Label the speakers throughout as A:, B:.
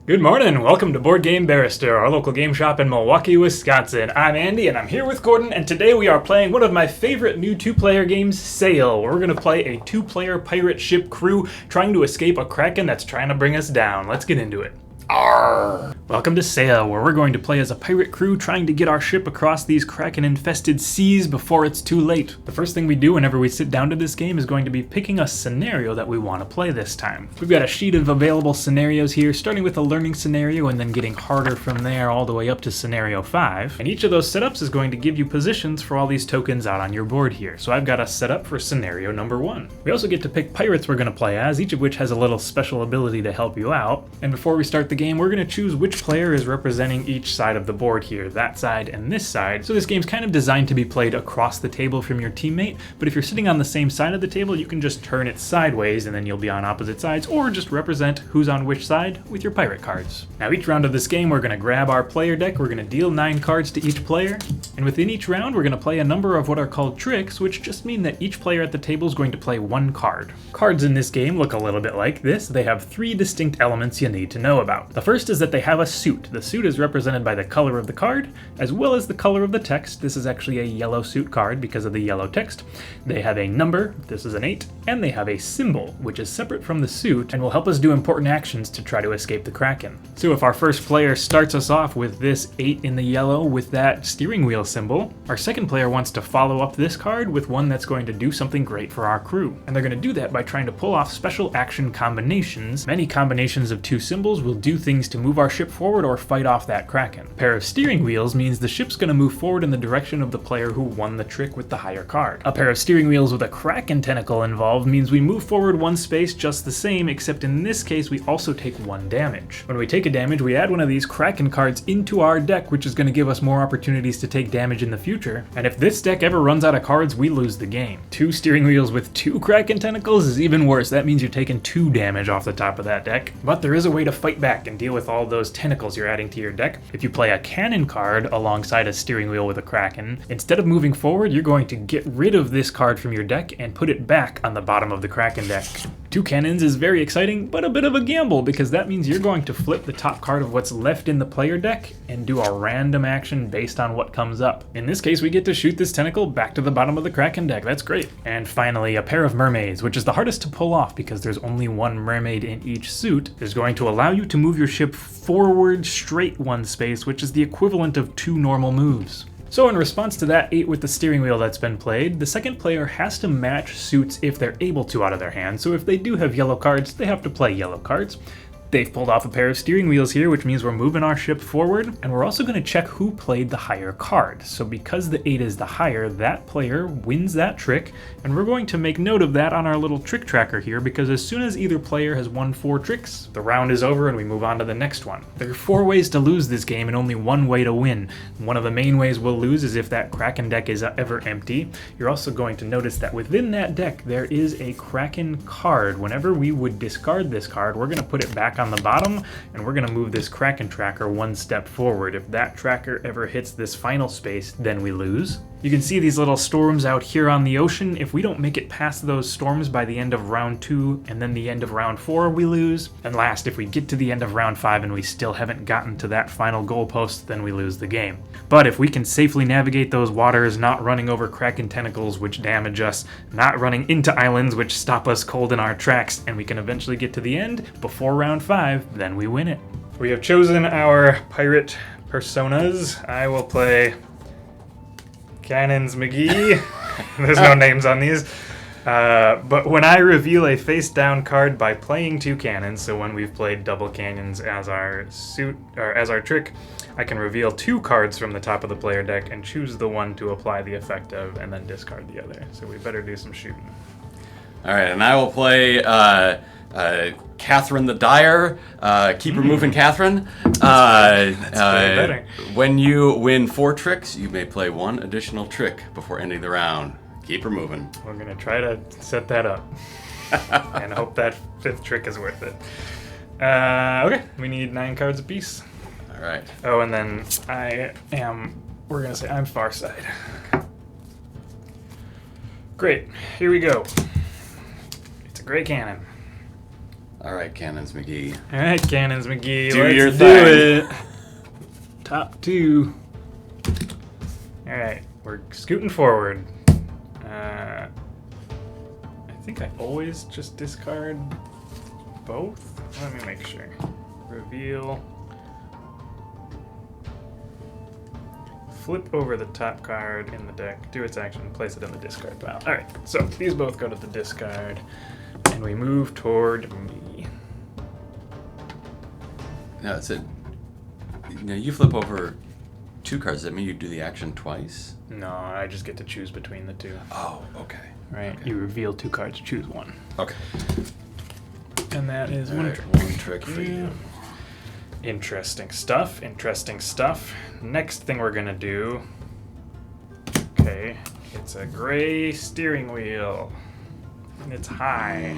A: Good morning, welcome to Board Game Barrister, our local game shop in Milwaukee, Wisconsin. I'm Andy and I'm here with Gordon, and today we are playing one of my favorite new two-player games, Sail. We're going to play a two-player pirate ship crew trying to escape a Kraken that's trying to bring us down. Let's get into it. Arr! Welcome to Sail, where we're going to play as a pirate crew trying to get our ship across these Kraken-infested seas before it's too late. The first thing we do whenever we sit down to this game is going to be picking a scenario that we want to play this time. We've got a sheet of available scenarios here, starting with a learning scenario and then getting harder from there all the way up to scenario 5. And each of those setups is going to give you positions for all these tokens out on your board here. So I've got us set up for scenario number 1. We also get to pick pirates we're going to play as, each of which has a little special ability to help you out. And before we start the game, we're going to choose which player is representing each side of the board here, that side and this side. So this game's kind of designed to be played across the table from your teammate, but if you're sitting on the same side of the table, you can just turn it sideways and then you'll be on opposite sides, or just represent who's on which side with your pirate cards. Now each round of this game, we're going to grab our player deck, we're going to deal 9 cards to each player, and within each round, we're going to play a number of what are called tricks, which just mean that each player at the table is going to play 1 card. Cards in this game look a little bit like this. They have 3 distinct elements you need to know about. The first is that they have a suit. The suit is represented by the color of the card, as well as the color of the text. This is actually a yellow suit card because of the yellow text. They have a number, this is an 8, and they have a symbol, which is separate from the suit and will help us do important actions to try to escape the Kraken. So if our first player starts us off with this 8 in the yellow with that steering wheel symbol, our second player wants to follow up this card with one that's going to do something great for our crew. And they're going to do that by trying to pull off special action combinations. Many combinations of 2 symbols will do things to move our ship forward or fight off that Kraken. A pair of steering wheels means the ship's going to move forward in the direction of the player who won the trick with the higher card. A pair of steering wheels with a Kraken tentacle involved means we move forward 1 space just the same, except in this case we also take 1 damage. When we take a damage, we add one of these Kraken cards into our deck, which is going to give us more opportunities to take damage in the future. And if this deck ever runs out of cards, we lose the game. 2 steering wheels with 2 Kraken tentacles is even worse. That means you're taking 2 damage off the top of that deck. But there is a way to fight back and deal with all those tentacles you're adding to your deck. If you play a cannon card alongside a steering wheel with a Kraken, instead of moving forward, you're going to get rid of this card from your deck and put it back on the bottom of the Kraken deck. 2 cannons is very exciting, but a bit of a gamble, because that means you're going to flip the top card of what's left in the player deck and do a random action based on what comes up. In this case, we get to shoot this tentacle back to the bottom of the Kraken deck. That's great. And finally, a pair of mermaids, which is the hardest to pull off because there's only 1 mermaid in each suit, is going to allow you to move your ship forward straight 1 space, which is the equivalent of 2 normal moves. So in response to that 8 with the steering wheel that's been played, the second player has to match suits if they're able to out of their hand. So if they do have yellow cards, they have to play yellow cards. They've pulled off a pair of steering wheels here, which means we're moving our ship forward, and we're also going to check who played the higher card. So because the 8 is the higher, that player wins that trick, and we're going to make note of that on our little trick tracker here, because as soon as either player has won 4 tricks, the round is over and we move on to the next one. There are 4 ways to lose this game and only 1 way to win. One of the main ways we'll lose is if that Kraken deck is ever empty. You're also going to notice that within that deck there is a Kraken card. Whenever we would discard this card, we're going to put it back on the bottom, and we're going to move this Kraken tracker 1 step forward. If that tracker ever hits this final space, then we lose. You can see these little storms out here on the ocean. If we don't make it past those storms by the end of round 2 and then the end of round 4, we lose. And last, if we get to the end of round 5 and we still haven't gotten to that final goalpost, then we lose the game. But if we can safely navigate those waters, not running over Kraken tentacles which damage us, not running into islands which stop us cold in our tracks, and we can eventually get to the end before round 5, then we win it. We have chosen our pirate personas. I will play Cannons McGee. There's no names on these. But when I reveal a face-down card by playing 2 cannons, so when we've played double cannons as our suit or as our trick, I can reveal 2 cards from the top of the player deck and choose the one to apply the effect of, and then discard the other. So we better do some shooting.
B: All right, and I will play Catherine the Dyer. Keep removing Catherine.
A: Better.
B: When you win 4 tricks, you may play 1 additional trick before ending the round. Keep removing.
A: We're going to try to set that up and hope that 5th trick is worth it. Okay, we need 9 cards apiece.
B: All right.
A: Oh, and then we're going to say I'm far side. Great, here we go. It's a gray cannon.
B: All right, Cannons McGee.
A: All right, Cannons McGee.
B: Do
A: let's
B: your
A: do
B: thing.
A: it. Top 2. All right, we're scooting forward. I think I always just discard both. Let me make sure. Reveal. Flip over the top card in the deck, do its action, and place it in the discard pile. All right, so these both go to the discard, and we move toward me.
B: No, it's it. Now you flip over 2 cards. Does that mean you do the action twice?
A: No, I just get to choose between the 2.
B: Oh, okay.
A: Right,
B: Okay.
A: you reveal 2 cards, choose one.
B: Okay.
A: And that is
B: All
A: one
B: right,
A: trick.
B: one trick for you.
A: Interesting stuff, interesting stuff. Next thing we're gonna do, okay, it's a gray steering wheel. And it's high.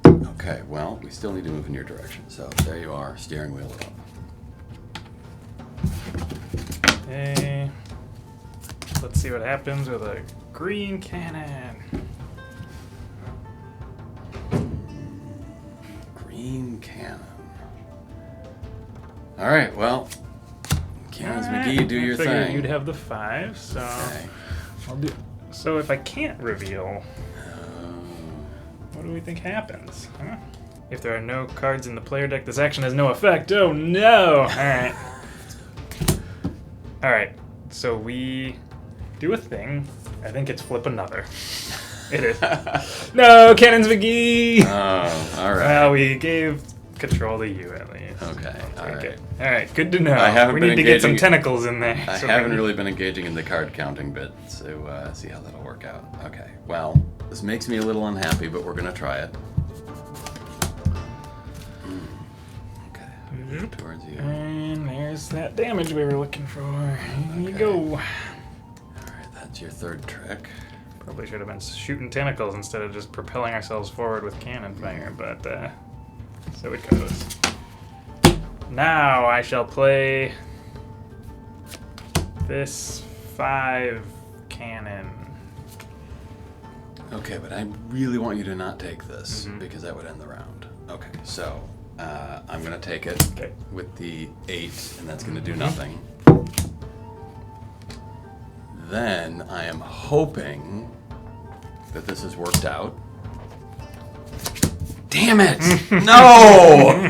B: Okay, well, we still need to move in your direction. So there you are, steering wheel up.
A: Okay. Let's see what happens with a green cannon.
B: Green cannon. All right, well, Cannons McGee, do your
A: I figured
B: thing.
A: you'd have the 5, so
B: Okay.
A: I'll do. So if I can't reveal, what do we think happens? Huh? If there are no cards in the player deck, this action has no effect. Oh no! All right. All right. So we do a thing. I think it's flip another. It is. No, Cannons McGee.
B: Oh, all right.
A: Well, we gave control to you at least.
B: Okay, all
A: Okay.
B: right.
A: All right. Good to know.
B: I haven't
A: we
B: been
A: need to get some
B: engaging-
A: tentacles in there.
B: I
A: so
B: haven't
A: we-
B: really been engaging in the card counting bit, so see how that'll work out. Okay, well, this makes me a little unhappy, but we're gonna try it. Okay, move towards you.
A: And there's that damage we were looking for. Here you
B: Okay.
A: go.
B: All right, that's your 3rd trick.
A: Probably should have been shooting tentacles instead of just propelling ourselves forward with cannon fire, but so it goes. Now I shall play this 5 cannon.
B: Okay, but I really want you to not take this because that would end the round. Okay, so I'm gonna take it
A: Okay.
B: with the 8, and that's gonna do nothing. Then I am hoping that this has worked out. Damn it! No!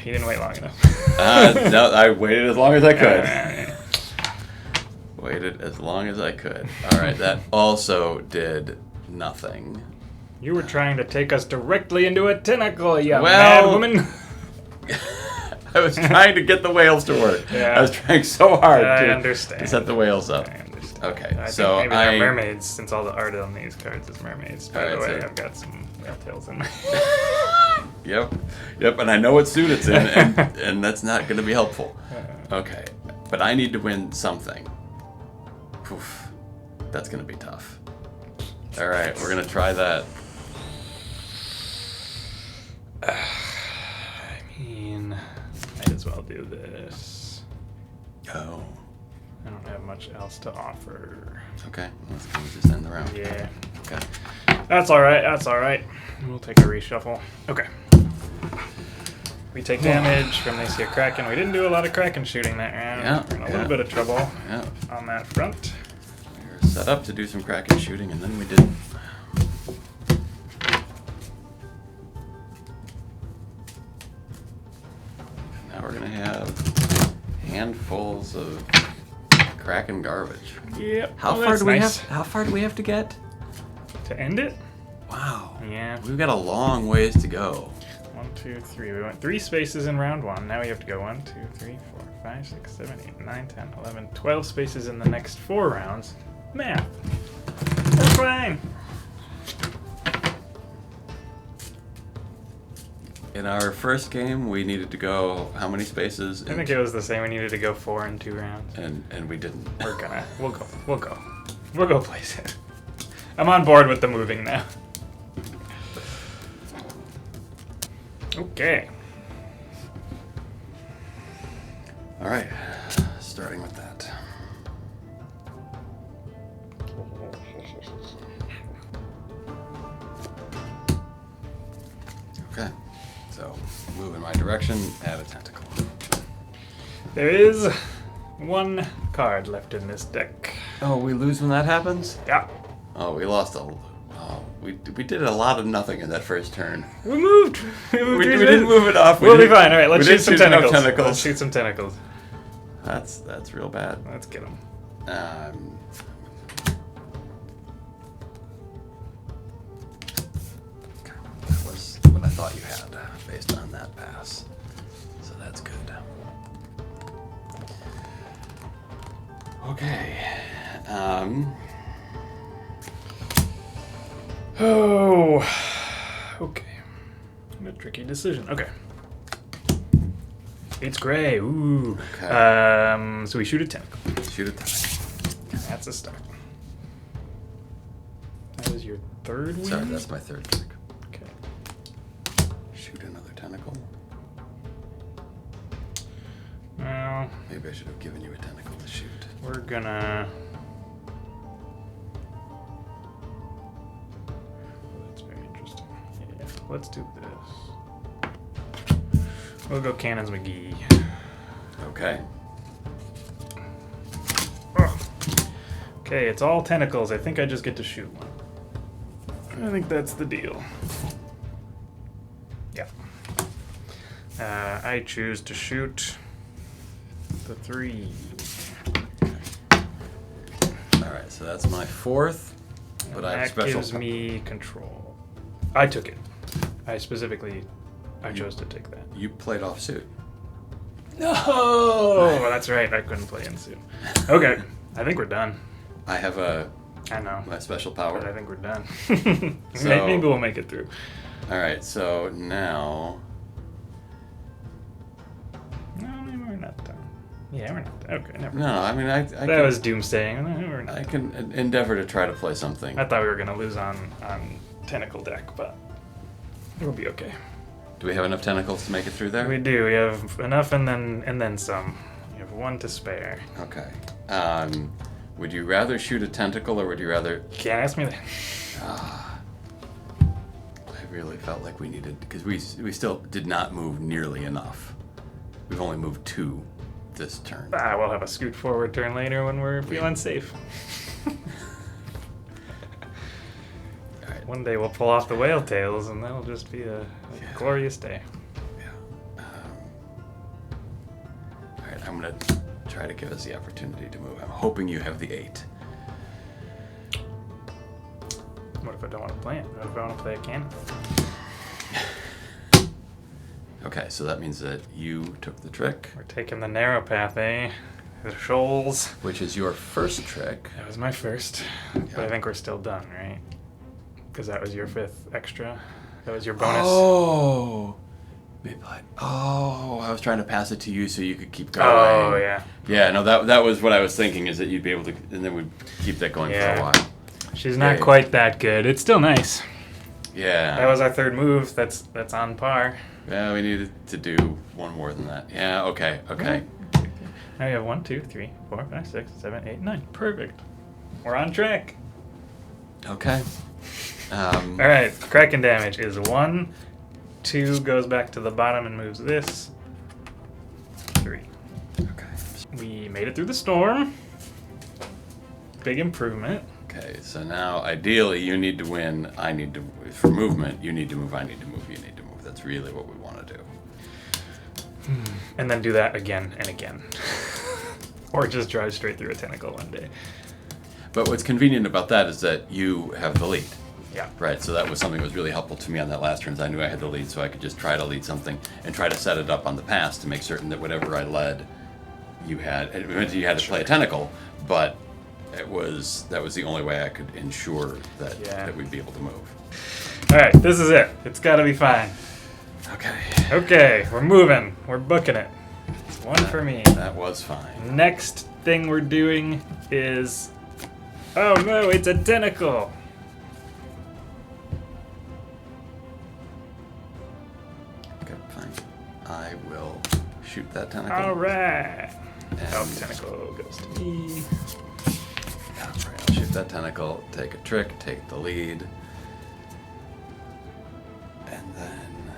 A: You didn't wait long enough.
B: No, I waited as long as I could. Waited as long as I could. All right, that also did nothing.
A: You were trying to take us directly into a tentacle, you mad
B: Well-
A: woman.
B: I was trying to get the whales to work.
A: Yeah.
B: I was trying so hard
A: I
B: to
A: understand.
B: set the whales up.
A: I understand.
B: Okay,
A: I
B: so
A: think maybe they're mermaids, since all the art on these cards is mermaids. By the
B: Alright,
A: way,
B: so-
A: I've got some whale tails in there.
B: Yep, and I know what suit it's in, and that's not going to be helpful. Okay, but I need to win something. Oof, that's going to be tough. All right, we're going to try that.
A: I mean, might as well do this.
B: Oh,
A: I don't have much else to offer.
B: okay, let's just end the round.
A: Yeah.
B: Okay.
A: That's alright, that's alright. We'll take a reshuffle. Okay. We take damage from this here Kraken. We didn't do a lot of Kraken shooting that round.
B: Yeah,
A: We're in a
B: yeah.
A: little bit of trouble
B: Yeah,
A: on that front.
B: we were set up to do some Kraken shooting, and then we didn't. Now we're gonna have handfuls of Kraken garbage.
A: Yep.
B: How
A: Oh,
B: far
A: that's
B: do we
A: nice.
B: have? How far do we have to get?
A: To end it?
B: Wow.
A: Yeah.
B: We've got a long ways to go.
A: 1, 2, 3. We went 3 spaces in round 1. Now we have to go 1, 2, 3, 4, 5, 6, 7, 8, 9, 10, 11, 12 spaces in the next 4 rounds. Math. That's fine.
B: In our first game, we needed to go how many spaces?
A: I think it was the same. We needed to go 4 in 2 rounds.
B: and we didn't.
A: We'll go place it. I'm on board with the moving now. Okay.
B: All right, starting with that. Okay. So, move in my direction, add a tentacle.
A: There is one card left in this deck.
B: Oh, we lose when that happens?
A: Yeah.
B: Oh, we lost a... Oh, we did a lot of nothing in that first turn.
A: We moved. We
B: didn't move it off.
A: We'll be fine. All right, let's shoot some tentacles.
B: Tentacles.
A: Let's shoot some tentacles.
B: That's real bad.
A: Let's get them.
B: That was what I thought you had based on that pass. So that's good. Okay.
A: Oh. Okay. A tricky decision. Okay. It's gray. Ooh.
B: Okay.
A: So we shoot a tentacle.
B: Shoot a tentacle.
A: That's a start. That was your third win?
B: Sorry, that's my third trick.
A: Okay.
B: Shoot another tentacle.
A: Well,
B: Maybe I should have given you a tentacle to shoot.
A: we're gonna... That's very interesting. Yeah, let's do this. We'll go Cannons McGee.
B: Okay.
A: Oh. Okay, it's all tentacles. I think I just get to shoot one. I think that's the deal. Yeah. I choose to shoot the 3.
B: Alright, so that's my fourth. But I have
A: that
B: special...
A: gives me control. I took it. I chose to take that.
B: You played off suit.
A: No! That's right. I couldn't play in suit. Okay. I think we're done.
B: I have
A: I know.
B: my special
A: But I
B: power.
A: think we're done.
B: So-
A: Maybe we'll make it through.
B: Alright, so now...
A: No, maybe we're not done. Yeah, we're not done. Okay, never
B: No,
A: mind.
B: I mean, I
A: That
B: can,
A: was doomsaying. No, we're not
B: I
A: done.
B: can endeavor to try to play something.
A: I thought we were going to lose on Tentacle deck, but we'll be okay.
B: Do we have enough tentacles to make it through there?
A: We do. We have enough and then some. We have 1 to spare.
B: Okay. Would you rather shoot a tentacle or would you rather...
A: Can't ask me that.
B: I really felt like we needed... Because we still did not move nearly enough. We've only moved 2 this turn.
A: We'll have a scoot forward turn later when we're feeling safe.
B: Alright.
A: One day we'll pull off the whale tails and that'll just be a glorious day.
B: Yeah. Alright, I'm going to try to give us the opportunity to move. I'm hoping you have the 8.
A: What if I don't want to play it? What if I want to play a cannon?
B: Okay, so that means that you took the trick,
A: We're taking the narrow path, eh? The shoals.
B: which is your first trick.
A: That was my first. But I think we're still done, right? Because that was your 5th extra. That was your bonus.
B: Oh! Maybe I was trying to pass it to you so you could keep going.
A: Oh, yeah.
B: Yeah, no, that was what I was thinking, is that you'd be able to, and then we'd keep that going for
A: Yeah.
B: a while.
A: She's not
B: Yeah.
A: quite that good. It's still nice.
B: Yeah.
A: That was our 3rd move. That's on par.
B: Yeah, we needed to do one more than that. Yeah, okay.
A: Now we have 1, 2, 3, 4, 5, 6, 7, 8, 9. Perfect. We're on track.
B: Okay.
A: All right. Kraken damage is 1. 2 goes back to the bottom and moves this. 3.
B: Okay.
A: We made it through the storm. Big improvement.
B: Okay, so now ideally you need to win, I need to, for movement, you need to move, I need to move, you need to move. That's really what we want to do.
A: And then do that again and again. Or just drive straight through a tentacle one day.
B: But what's convenient about that is that you have the lead.
A: Yeah.
B: Right, so that was something that was really helpful to me on that last turn. I knew I had the lead, so I could just try to lead something and try to set it up on the pass to make certain that whatever I led, you had to play a tentacle, but that was the only way I could ensure that, that we'd be able to move.
A: All right, this is it. It's got to be fine.
B: Okay.
A: Okay, we're moving. We're booking it. It's 1 for me.
B: That was fine.
A: Next thing we're doing is... Oh no, it's a tentacle.
B: Okay, fine. I will shoot that tentacle.
A: All right.
B: And
A: Tentacle goes to me.
B: All right, I'll shoot that tentacle, take a trick, take the lead, and then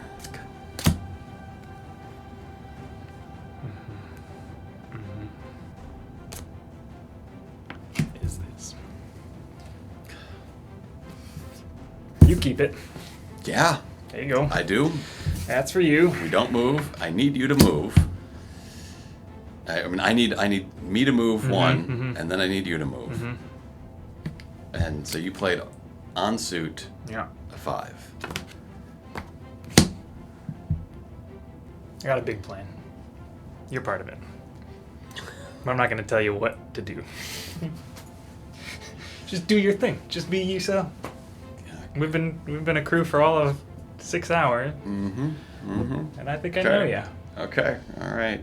A: keep it.
B: Yeah.
A: There you go.
B: I do.
A: That's for you.
B: We don't move. I need you to move. I mean, I need me to move one, and then I need you to move. And so you played on suit
A: Yeah.
B: a 5.
A: I got a big plan. You're part of it. But I'm not going to tell you what to do. Just do your thing. Just be yourself.
B: Yeah.
A: We've been a crew for all of 6 hours. And I think I know ya.
B: Okay. All right.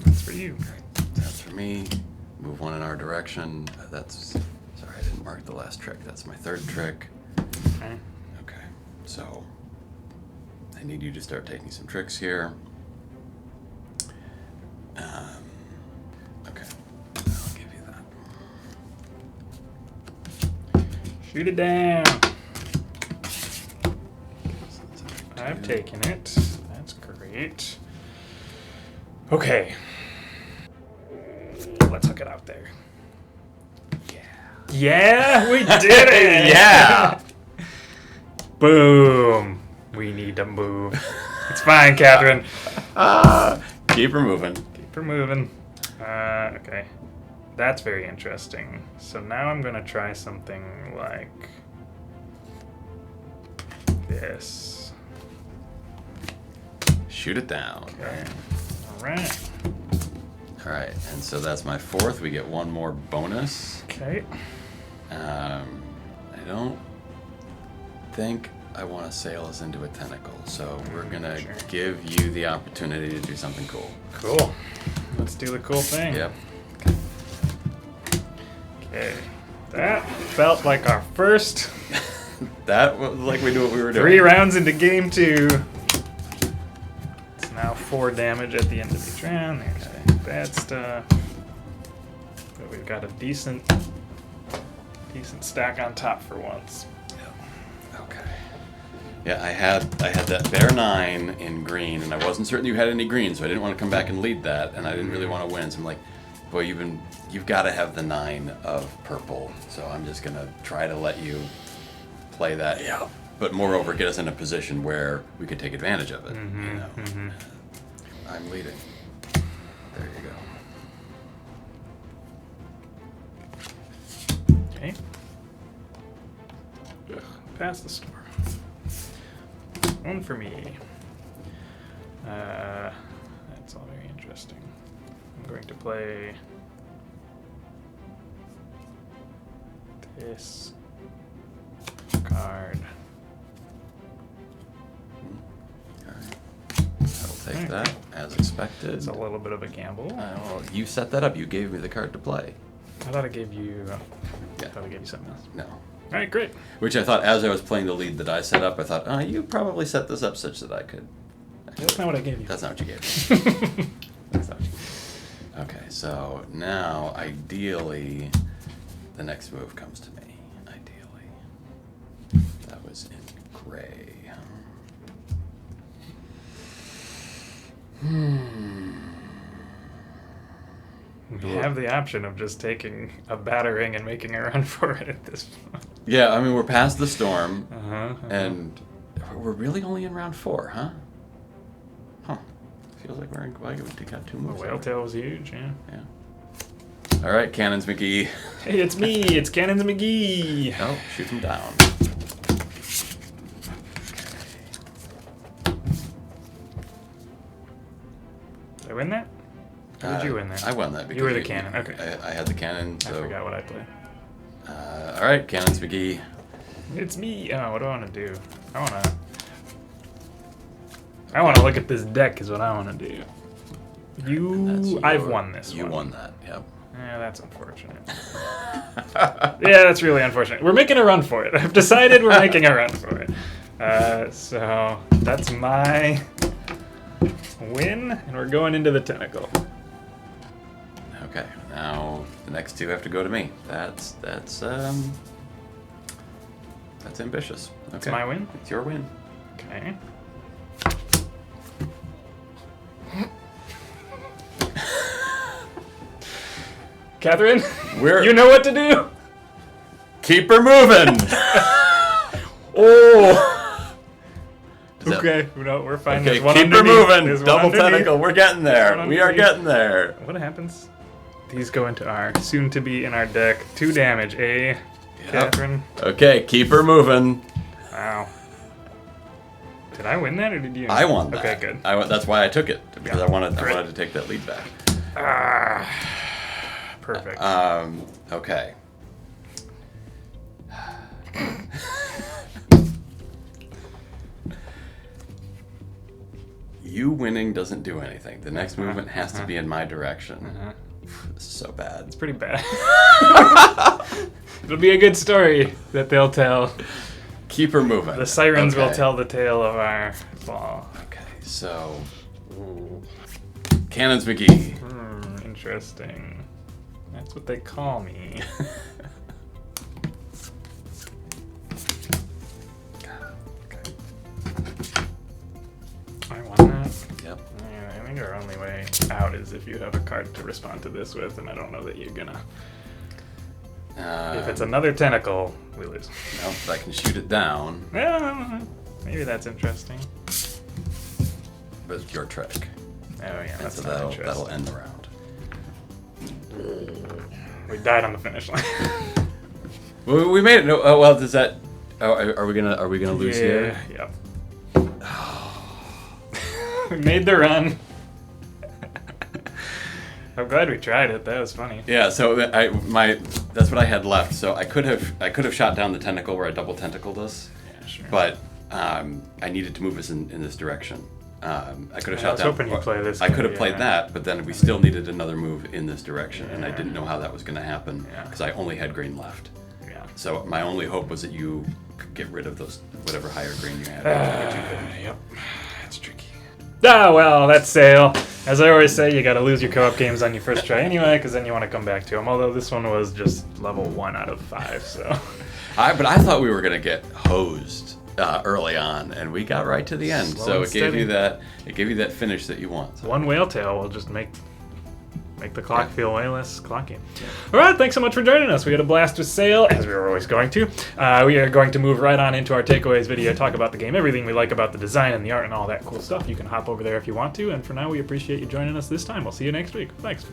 A: That's for you.
B: That's for me. Move one in our direction. That's... Sorry, I didn't mark the last trick. That's my 3rd trick.
A: Okay.
B: Okay. So, I need you to start taking some tricks here. Okay. I'll give you that.
A: Shoot it down.
B: So that's
A: I've taken it. That's great. Okay. Let's hook it out there. Yeah, we did it!
B: Yeah!
A: Boom. We need to move. It's fine, Catherine.
B: Keep her moving.
A: Keep her moving. Okay. That's very interesting. So now I'm going to try something like this.
B: Shoot it down.
A: Okay. All right.
B: All right, and so that's my 4th. We get one more bonus.
A: Okay.
B: I don't think I want to sail us into a tentacle, so we're gonna give you the opportunity to do something cool.
A: Cool. Let's do the cool thing.
B: Yep.
A: Okay. That felt like our first
B: That was like we knew what we were doing.
A: 3 rounds into game 2. It's now 4 damage at the end of each round. There's bad stuff. But we've got a decent stack on top for once.
B: Yep. Okay. Yeah, I had that bear 9 in green, and I wasn't certain you had any green, so I didn't want to come back and lead that, and I didn't really want to win. So I'm like, boy, you've got to have the 9 of purple. So I'm just gonna try to let you play that. Yeah. But moreover, get us in a position where we could take advantage of it. You know. I'm leading. There you go.
A: Okay. Ugh, pass the storm. 1 for me. That's all very interesting. I'm going to play this card.
B: All right. I'll take that as expected.
A: It's a little bit of a gamble.
B: Well, you set that up. You gave me the card to play.
A: I thought I gave you.
B: Yeah.
A: I thought I gave you something else.
B: No.
A: All right, great.
B: Which I thought, as I was playing the lead that I set up, I thought, oh, you probably set this up such that I could.
A: That's not what I gave you.
B: That's not what you gave me. That's not what you gave me. Okay, so now, ideally, the next move comes to me. Ideally. That was in gray.
A: We have the option of just taking a battering and making a run for it at this point.
B: Yeah, I mean, we're past the storm, and we're really only in round 4, huh? Huh. Feels like we're in. Like we got 2
A: The
B: moves.
A: whale tail was huge, yeah.
B: Yeah. All right, Cannons McGee.
A: Hey, it's me. It's Cannons McGee.
B: Oh, shoot him down.
A: Did I win that? Or did you win that?
B: I won that because
A: You were the cannon. Okay.
B: I had the cannon. So.
A: I forgot what I played.
B: All right, Cannons McGee.
A: It's me. Oh, what do I want to do? I want to look at this deck is what I want to do. I've won this
B: You
A: one.
B: won that, yep.
A: Yeah, that's unfortunate. Yeah, that's really unfortunate. We're making a run for it. I've decided we're making a run for it. So that's my win, and we're going into the tentacle.
B: Okay, now the next 2 have to go to me. That's ambitious. Okay.
A: It's my win?
B: It's your win.
A: Okay. Catherine,
B: We're-
A: you know what to do.
B: Keep her moving.
A: Oh.
B: that-
A: Okay, no, we're fine.
B: Okay,
A: There's one
B: keep her
A: underneath.
B: moving.
A: There's one
B: Double
A: underneath.
B: tentacle. We're getting there.
A: One
B: We are
A: underneath.
B: getting there.
A: What happens? These go into our soon-to-be in our deck. 2 damage, eh, Catherine?
B: Okay, keep her moving.
A: Wow. Did I win that or did you?
B: I won that.
A: Okay, good.
B: That's why I took it, because
A: Yeah,
B: I wanted
A: great.
B: to take that lead back.
A: Perfect.
B: Okay. You winning doesn't do anything. The next movement has to be in my direction. This is so bad.
A: It's pretty bad. It'll be a good story that they'll tell.
B: Keep her moving.
A: The sirens will
B: Okay.
A: tell the tale of our fall.
B: Okay, so Cannons McGee.
A: Interesting. That's what they call me. I won that.
B: Yep.
A: Yeah, I think our only way out is if you have a card to respond to this with, and I don't know that you're gonna. If it's another tentacle, we lose.
B: No, if I can shoot it down,
A: Well, maybe that's interesting.
B: but it's your trick.
A: Oh yeah,
B: And
A: that's
B: so
A: not
B: that'll
A: interesting.
B: end the round.
A: We died on the finish line.
B: We made it. No, oh, well, does that? Oh, are we gonna lose here?
A: Yep. We made the run. I'm glad we tried it. That was funny.
B: Yeah. So that's what I had left. So I could have shot down the tentacle where I double tentacled us,
A: Yeah, sure.
B: but I needed to move us in this direction. I could have
A: I
B: shot
A: was
B: down.
A: hoping you'd play this
B: I could have
A: guy,
B: played
A: yeah.
B: that, but then we still needed another move in this direction, and I
A: Yeah.
B: didn't know how that was going to happen
A: Yeah.
B: because I only had green left.
A: Yeah.
B: So my only hope was that you could get rid of those whatever higher green you had. but you couldn't.
A: Yep. That's tricky. Ah, well, that's Sale. As I always say, you gotta lose your co-op games on your first try anyway, because then you want to come back to them. Although this one was just level 1 out of 5, so.
B: But I thought we were gonna get hosed early on, and we got right to the end.
A: Slow
B: So
A: and
B: it gave you
A: steady.
B: that finish that you want. So.
A: One whale tail will just make the clock feel way less clocky. All right, thanks so much for joining us. We had a blast with Sale, as we were always going to. We are going to move right on into our takeaways video, talk about the game, everything we like about the design and the art and all that cool stuff. You can hop over there if you want to. And for now, we appreciate you joining us this time. We'll see you next week. Thanks.